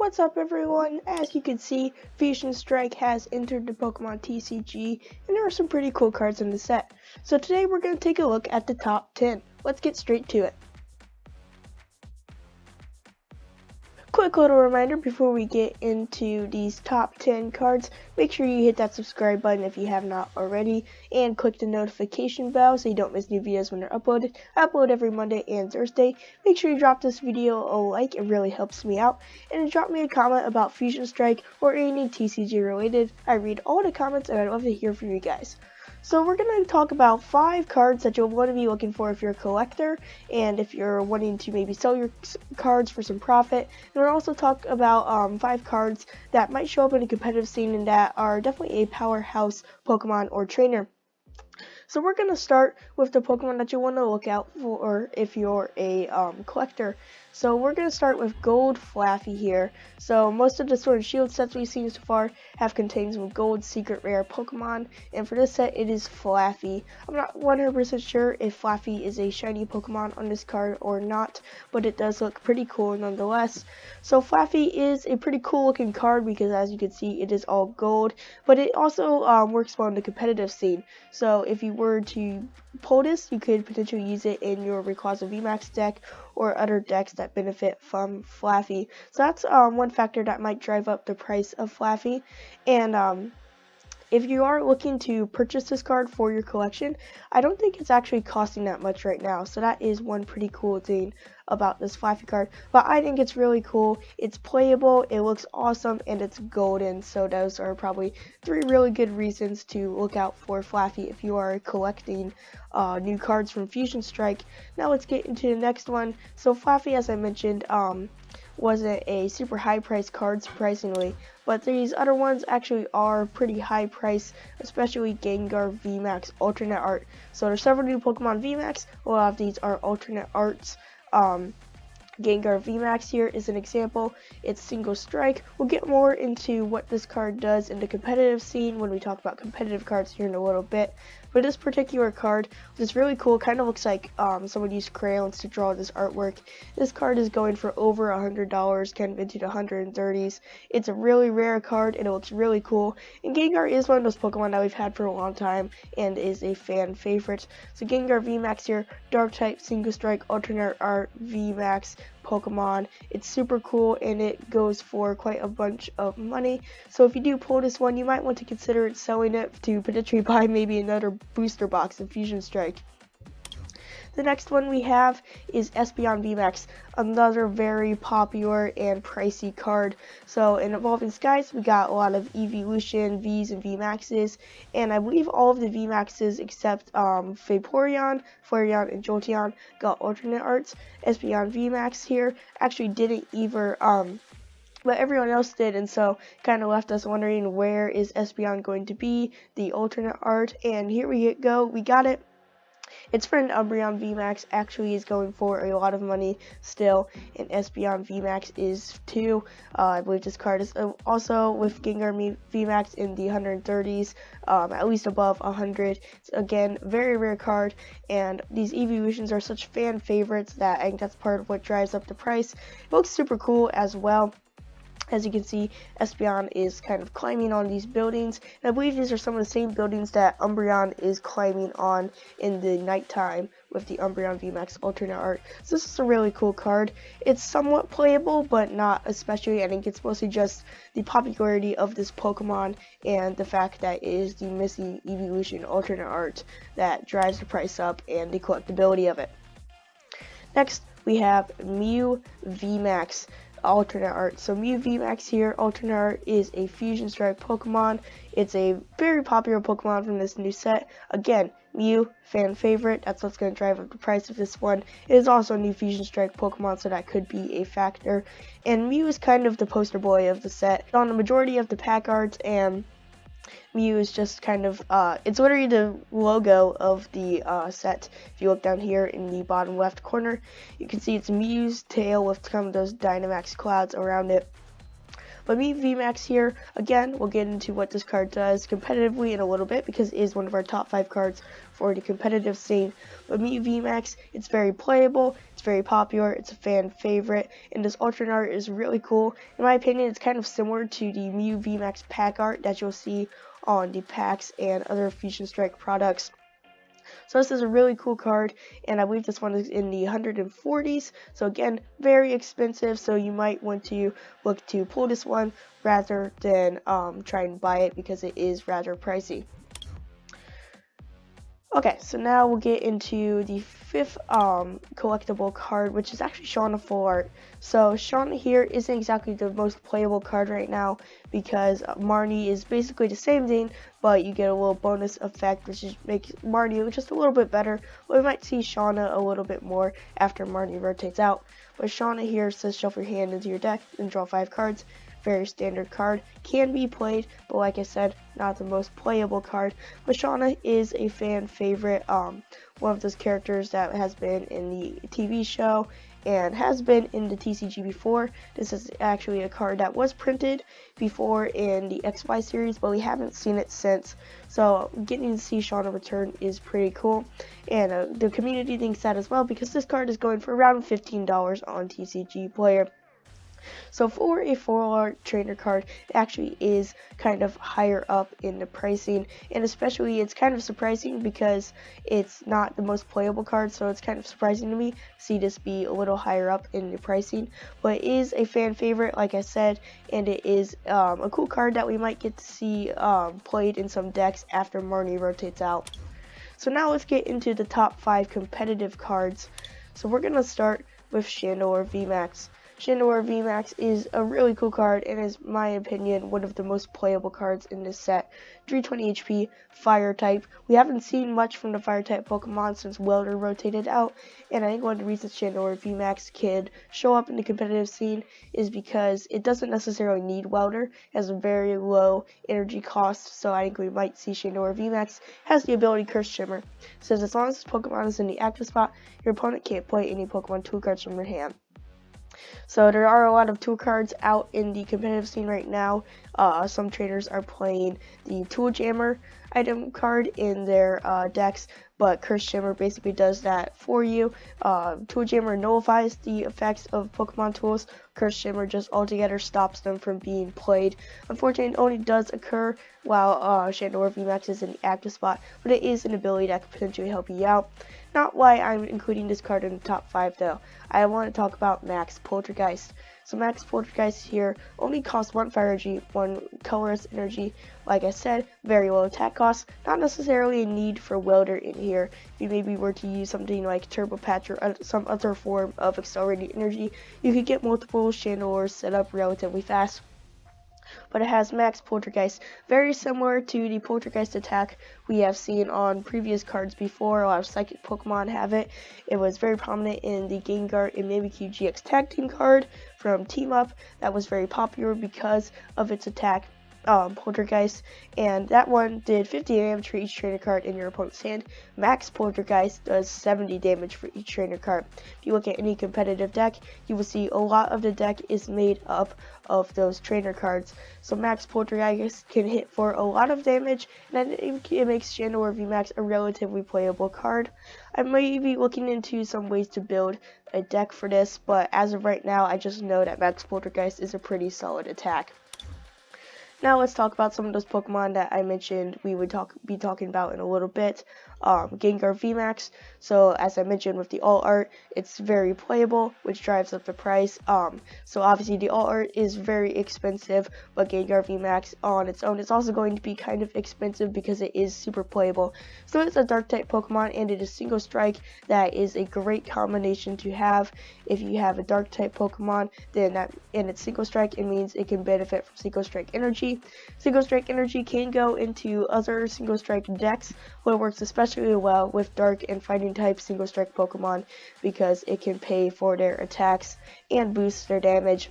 What's up everyone? As you can see, Fusion Strike has entered the Pokemon TCG, and there are some pretty cool cards in the set. So today we're going to take a look at the top 10. Let's get straight to it. Quick little reminder before we get into these top 10 cards, make sure you hit that subscribe button if you have not already, and click the notification bell so you don't miss new videos when they're uploaded. I upload every Monday and Thursday. Make sure you drop this video a like, it really helps me out, and drop me a comment about Fusion Strike or anything TCG related. I read all the comments and I'd love to hear from you guys. So we're going to talk about 5 cards that you'll want to be looking for if you're a collector and if you're wanting to maybe sell your cards for some profit. And we'll also talk about 5 cards that might show up in a competitive scene and that are definitely a powerhouse Pokemon or trainer. So we're going to start with the Pokemon that you want to look out for if you're a collector. So we're going to start with Gold Flaffy here. So most of the Sword and Shield sets we've seen so far have contained some Gold Secret Rare Pokemon. And for this set, it is Flaffy. I'm not 100% sure if Flaffy is a shiny Pokemon on this card or not, but it does look pretty cool nonetheless. So Flaffy is a pretty cool looking card because as you can see, it is all gold. But it also works well in the competitive scene. So if you were to pull this, you could potentially use it in your Rayquaza V Max deck or other decks that benefit from Flaffy. So that's one factor that might drive up the price of Flaffy. And if you are looking to purchase this card for your collection, I don't think it's actually costing that much right now. So that is one pretty cool thing about this Flaffy card. But I think it's really cool. It's playable, it looks awesome, and it's golden. So those are probably 3 really good reasons to look out for Flaffy if you are collecting new cards from Fusion Strike. Now let's get into the next one. So Flaffy, as I mentioned, wasn't a super high price card, surprisingly, but these other ones actually are pretty high price, especially Gengar V Max alternate art. So there's several new Pokemon V Max. A lot of these are alternate arts. Gengar V Max here is an example. It's single strike. We'll get more into what this card does in the competitive scene when we talk about competitive cards here in a little bit. But this particular card is really cool. Kind of looks like someone used crayons to draw this artwork. This card is going for over $100, kind of into the 130s. It's a really rare card and it looks really cool. And Gengar is one of those Pokemon that we've had for a long time and is a fan favorite. So Gengar V Max here, Dark type, single strike, alternate art, V Max Pokemon. It's super cool and it goes for quite a bunch of money. So if you do pull this one, you might want to consider selling it to potentially buy maybe another booster box of Fusion Strike. The next one we have is Espeon V Max, another very popular and pricey card. So in Evolving Skies, we got a lot of Evolution Vs and V Maxes, and I believe all of the V Maxes except Vaporeon, Flareon, and Jolteon got alternate arts. Espeon V Max here actually didn't either, but everyone else did, and so kind of left us wondering where is Espeon going to be, the alternate art, and here we go, we got it. Its friend Umbreon V Max actually is going for a lot of money still, and Espeon V Max is too. I believe this card is also with Gengar V Max in the 130s, at least above 100. It's, again, very rare card, and these evolutions are such fan favorites that I think that's part of what drives up the price. It looks super cool as well. As you can see, Espeon is kind of climbing on these buildings, and I believe these are some of the same buildings that Umbreon is climbing on in the nighttime with the Umbreon V Max alternate art. So this is a really cool card. It's somewhat playable, but not especially. I think it's mostly just the popularity of this Pokemon and the fact that it is the missing evolution alternate art that drives the price up and the collectability of it. Next, we have Mew V Max alternate art. So Mew V Max here, alternate art, is a Fusion Strike Pokemon. It's a very popular Pokemon from this new set. Again, Mew, fan favorite. That's what's going to drive up the price of this one. It is also a new Fusion Strike Pokemon, so that could be a factor. And Mew is kind of the poster boy of the set. On the majority of the pack arts, and Mew is just kind of, it's literally the logo of the set. If you look down here in the bottom left corner, you can see it's Mew's tail with some of those Dynamax clouds around it. But Mew V Max here, again, we'll get into what this card does competitively in a little bit because it is one of our top 5 cards for the competitive scene. But Mew V Max, it's very playable, it's very popular, it's a fan favorite, and this alternate art is really cool. In my opinion, it's kind of similar to the Mew V Max pack art that you'll see on the packs and other Fusion Strike products. So this is a really cool card, and I believe this one is in the 140s. So again, very expensive, so you might want to look to pull this one rather than try and buy it because it is rather pricey. Okay, so now we'll get into the 5th collectible card, which is actually Shauna Full Art. So Shauna here isn't exactly the most playable card right now because Marnie is basically the same thing, but you get a little bonus effect which makes Marnie just a little bit better. But we might see Shauna a little bit more after Marnie rotates out. But Shauna here says shuffle your hand into your deck and draw 5 cards. Very standard card, can be played, but like I said, not the most playable card. But Shauna is a fan favorite, one of those characters that has been in the TV show and has been in the TCG before. This is actually a card that was printed before in the XY series, but we haven't seen it since. So getting to see Shauna return is pretty cool, and the community thinks that as well because this card is going for around $15 on TCG Player. So for a full art trainer card, it actually is kind of higher up in the pricing, and especially it's kind of surprising because it's not the most playable card, so it's kind of surprising to me to see this be a little higher up in the pricing. But it is a fan favorite, like I said, and it is a cool card that we might get to see played in some decks after Marnie rotates out. So now let's get into the top 5 competitive cards. So we're going to start with Chandelier V Max. Chandelier V Max is a really cool card and is, in my opinion, one of the most playable cards in this set. 320 HP, Fire type. We haven't seen much from the Fire type Pokemon since Welder rotated out, and I think one of the reasons Chandelier V Max can show up in the competitive scene is because it doesn't necessarily need Welder. It has a very low energy cost, so I think we might see Chandelier V Max has the ability Curse Shimmer. It says as long as this Pokemon is in the active spot, your opponent can't play any Pokemon tool cards from your hand. So there are a lot of tool cards out in the competitive scene right now. Some traders are playing the Tool Jammer item card in their decks, but Curse Shimmer basically does that for you. Tool Jammer nullifies the effects of Pokemon tools. Curse Shimmer just altogether stops them from being played. Unfortunately, it only does occur while Chandelier V Max is in the active spot, but it is an ability that could potentially help you out. Not why I'm including this card in the top 5 though. I want to talk about Max Poltergeist. So Max Poltergeist here only costs 1 fire energy, 1 colorless energy. Like I said, very low attack cost. Not necessarily a need for Welder in here. If you maybe were to use something like Turbo Patch or some other form of accelerated energy, you could get multiple Chandeliers set up relatively fast. But it has Max Poltergeist, very similar to the Poltergeist attack we have seen on previous cards before. A lot of Psychic Pokemon have it. It was very prominent in the Gengar and Mimikyu GX Tag Team card from Team Up that was very popular because of its attack. Poltergeist, and that one did 50 damage for each trainer card in your opponent's hand. Max Poltergeist does 70 damage for each trainer card. If you look at any competitive deck, you will see a lot of the deck is made up of those trainer cards. So Max Poltergeist can hit for a lot of damage, and it makes Chandelier V Max a relatively playable card. I may be looking into some ways to build a deck for this, but as of right now, I just know that Max Poltergeist is a pretty solid attack. Now let's talk about some of those Pokemon that I mentioned we would be talking about in a little bit. Gengar V Max. So as I mentioned with the alt art, it's very playable, which drives up the price. So obviously the alt art is very expensive, but Gengar V Max on its own is also going to be kind of expensive because it is super playable. So it's a dark type Pokemon and it is single strike. That is a great combination to have. If you have a dark type Pokemon, then and it's single strike, it means it can benefit from single strike energy. Single strike energy can go into other single strike decks, but it works especially well with dark and fighting type single strike Pokemon because it can pay for their attacks and boost their damage.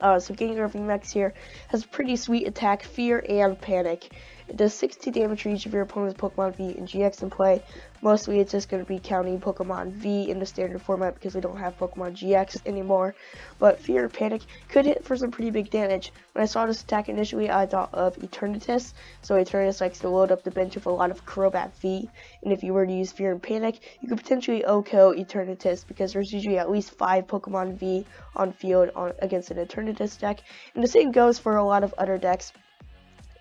So Gengar V Max here has pretty sweet attack, fear, and panic. It does 60 damage for each of your opponent's Pokemon V and GX in play. Mostly it's just going to be counting Pokemon V in the standard format because we don't have Pokemon GX anymore. But Fear and Panic could hit for some pretty big damage. When I saw this attack initially, I thought of Eternatus. So Eternatus likes to load up the bench with a lot of Crobat V. And if you were to use Fear and Panic, you could potentially OHKO Eternatus because there's usually at least 5 Pokemon V on field against an Eternatus deck. And the same goes for a lot of other decks.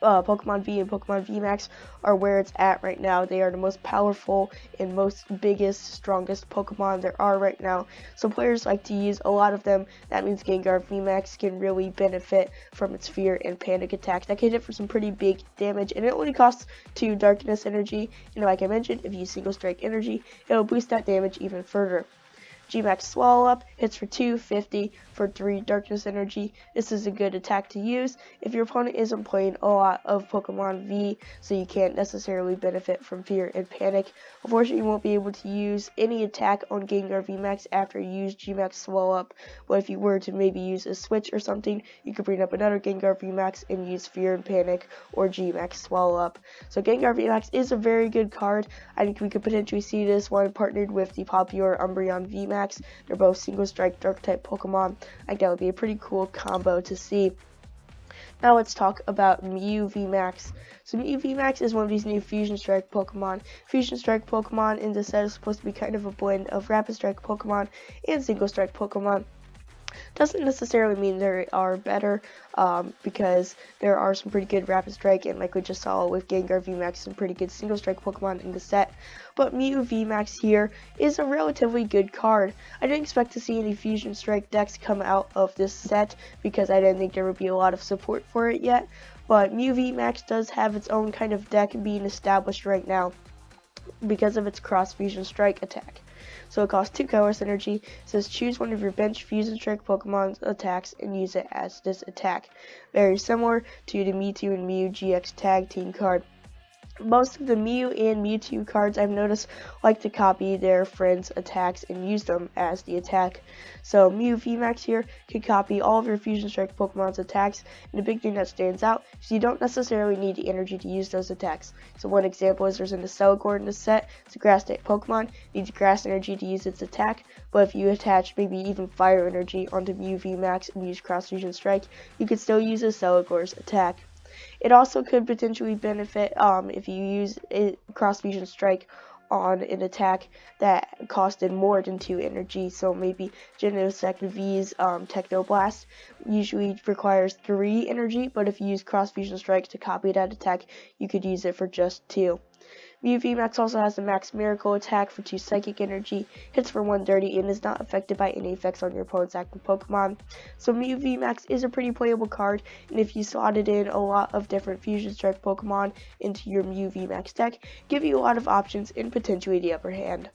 Pokemon V and Pokemon V Max are where it's at right now. They are the most powerful and most biggest, strongest Pokemon there are right now. So players like to use a lot of them. That means Gengar V Max can really benefit from its Fear and Panic attack. That can hit for some pretty big damage, and it only costs 2 Darkness Energy. And like I mentioned, if you use Single Strike Energy, it'll boost that damage even further. Gmax Swallow Up hits for 250 for 3 Darkness Energy. This is a good attack to use if your opponent isn't playing a lot of Pokemon V, so you can't necessarily benefit from Fear and Panic. Unfortunately, you won't be able to use any attack on Gengar V Max after you use Gmax Swallow Up, but if you were to maybe use a switch or something, you could bring up another Gengar V Max and use Fear and Panic or Gmax Swallow Up. So Gengar V Max is a very good card. I think we could potentially see this one partnered with the popular Umbreon V Max. They're both Single Strike Dark type Pokemon. I think that would be a pretty cool combo to see. Now let's talk about Mew V Max. So Mew V Max is one of these new Fusion Strike Pokemon. Fusion Strike Pokemon in the set is supposed to be kind of a blend of Rapid Strike Pokemon and Single Strike Pokemon. Doesn't necessarily mean they are better, because there are some pretty good Rapid Strike, and like we just saw with Gengar V Max, some pretty good Single Strike Pokemon in the set. But Mew V Max here is a relatively good card. I didn't expect to see any Fusion Strike decks come out of this set because I didn't think there would be a lot of support for it yet. But Mew V Max does have its own kind of deck being established right now because of its Cross Fusion Strike attack. So it costs 2 colorless energy. It says choose one of your bench Fusion Strike Pokemon's attacks and use it as this attack. Very similar to the Mewtwo and Mew GX Tag Team card. Most of the Mew and Mewtwo cards I've noticed like to copy their friends' attacks and use them as the attack. So Mew VMAX here can copy all of your Fusion Strike Pokemon's attacks, and the big thing that stands out is you don't necessarily need the energy to use those attacks. So one example is there's an Celeborn in the set. It's a grass type Pokemon, needs grass energy to use its attack, but if you attach maybe even fire energy onto Mew VMAX and use Cross Fusion Strike, you could still use a Celeborn's attack. It also could potentially benefit if you use a Cross Fusion Strike on an attack that costed more than 2 energy. So maybe Genesect V's Techno Blast usually requires 3 energy, but if you use Cross Fusion Strike to copy that attack, you could use it for just 2. Mew VMAX also has the Max Miracle attack for 2 Psychic Energy, hits for 130, and is not affected by any effects on your opponent's active Pokemon. So Mew VMAX is a pretty playable card, and if you slotted in a lot of different Fusion Strike Pokemon into your Mew VMAX deck, give you a lot of options and potentially the upper hand.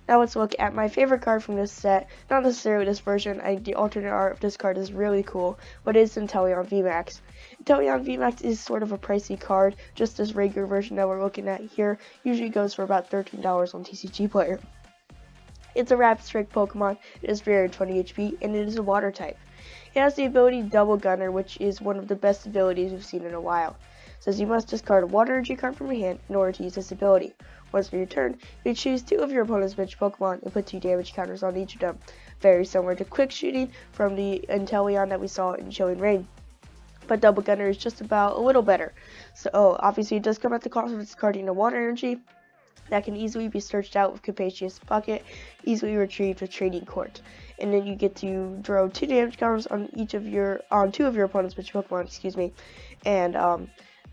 Now let's look at my favorite card from this set. Not necessarily this version, I think the alternate art of this card is really cool, but it's Inteleon VMAX. Inteleon VMAX is sort of a pricey card, just this regular version that we're looking at here usually goes for about $13 on TCG Player. It's a Rapid Strike Pokemon, it is 320 HP, and it is a Water type. It has the ability Double Gunner, which is one of the best abilities we've seen in a while. It says you must discard a Water Energy card from your hand in order to use this ability. Once on your turn, you choose 2 of your opponent's bench Pokemon and put 2 damage counters on each of them. Very similar to Quick Shooting from the Inteleon that we saw in Chilling Reign. But Double Gunner is just about a little better. So obviously it does come at the cost of discarding a Water Energy that can easily be searched out with Capacious Bucket, easily retrieved with Trading Court. And then you get to throw 2 damage counters on 2 of your opponent's bench Pokemon, and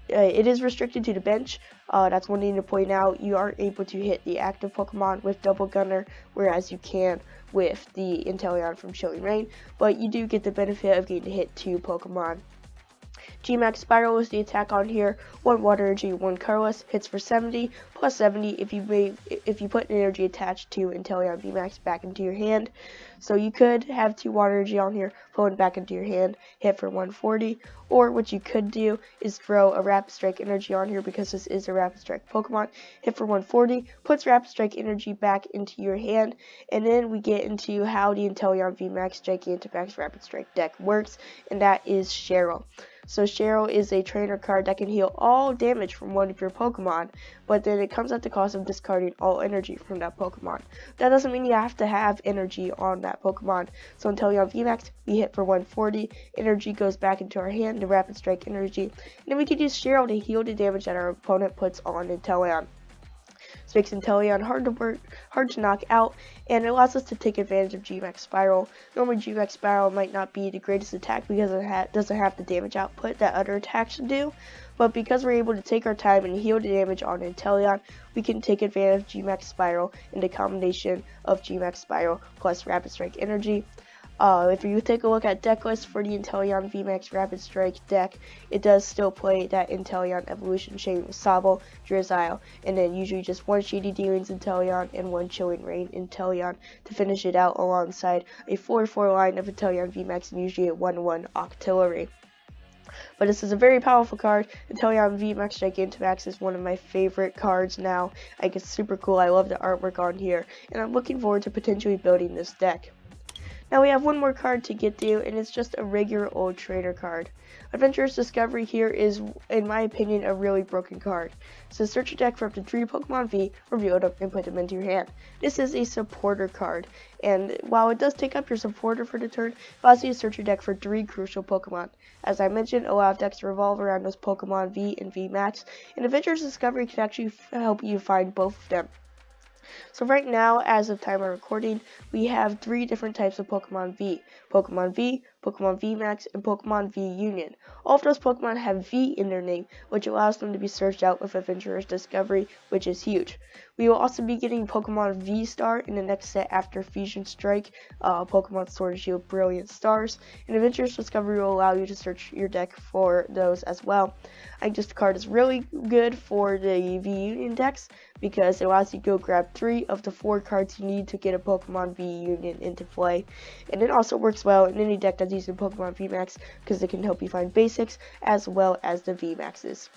it is restricted to the bench. That's one thing to point out. You aren't able to hit the active Pokemon with Double Gunner, whereas you can with the Inteleon from Chilling Reign, but you do get the benefit of getting to hit 2 Pokemon. Gmax Spiral is the attack on here. 1 Water Energy, 1 colorless, hits for 70, plus 70 if you put an energy attached to Inteleon VMAX back into your hand. So you could have 2 water energy on here, pull it back into your hand, hit for 140, or what you could do is throw a Rapid Strike energy on here because this is a Rapid Strike Pokemon, hit for 140, puts Rapid Strike energy back into your hand, and then we get into how the Inteleon V Max Gigantamax Rapid Strike deck works, and that is Cheryl. So Cheryl is a trainer card that can heal all damage from one of your Pokemon, but then it comes at the cost of discarding all energy from that Pokemon. That doesn't mean you have to have energy on that Pokemon. So Inteleon VMAX, we hit for 140, energy goes back into our hand, the Rapid Strike energy, and then we can use Cheryl to heal the damage that our opponent puts on Inteleon. This makes Inteleon hard to knock out, and it allows us to take advantage of Gmax Spiral. Normally Gmax Spiral might not be the greatest attack because it doesn't have the damage output that other attacks do, but because we're able to take our time and heal the damage on Inteleon, we can take advantage of Gmax Spiral in the combination of Gmax Spiral plus Rapid Strike energy. If you take a look at deck list for the Inteleon VMAX Rapid Strike deck, it does still play that Inteleon Evolution Chain with Sabo, Drizzile, and then usually just 1 Shady Dealings Inteleon and 1 Chilling Rain Inteleon to finish it out alongside a 4-4 line of Inteleon VMAX and usually a 1-1 Octillery. But this is a very powerful card. Inteleon V Max Gigantamax is one of my favorite cards now. I think it's super cool. I love the artwork on here, and I'm looking forward to potentially building this deck. Now we have one more card to get to, and it's just a regular old trainer card. Adventurous Discovery here is, in my opinion, a really broken card. It says search your deck for up to 3 Pokemon V, reveal them, and put them into your hand. This is a supporter card, and while it does take up your supporter for the turn, it allows you to search your deck for 3 crucial Pokemon. As I mentioned, a lot of decks revolve around those Pokemon V and V Max, and Adventurous Discovery can actually help you find both of them. So right now, as of time of recording, we have 3 different types of Pokemon V. Pokemon V, Pokemon V Max, and Pokemon V Union. All of those Pokemon have V in their name, which allows them to be searched out with Adventurous Discovery, which is huge. We will also be getting Pokemon V Star in the next set after Fusion Strike, Pokemon Sword and Shield Brilliant Stars, and Adventurous Discovery will allow you to search your deck for those as well. I think this card is really good for the V Union decks because it allows you to go grab 3 of the 4 cards you need to get a Pokemon V Union into play. And it also works well in any deck that's using Pokemon V Max because it can help you find basics as well as the V Maxes.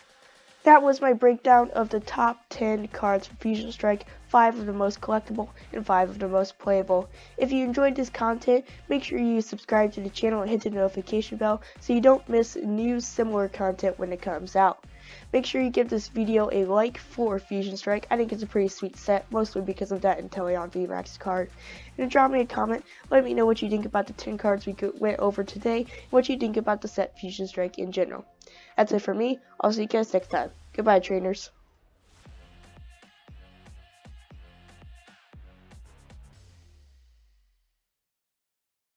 That was my breakdown of the top 10 cards for Fusion Strike, 5 of the most collectible and 5 of the most playable. If you enjoyed this content, make sure you subscribe to the channel and hit the notification bell so you don't miss new similar content when it comes out. Make sure you give this video a like for Fusion Strike. I think it's a pretty sweet set, mostly because of that Inteleon VMAX card. And drop me a comment, let me know what you think about the 10 cards we went over today, and what you think about the set Fusion Strike in general. That's it for me. I'll see you guys next time. Goodbye, trainers.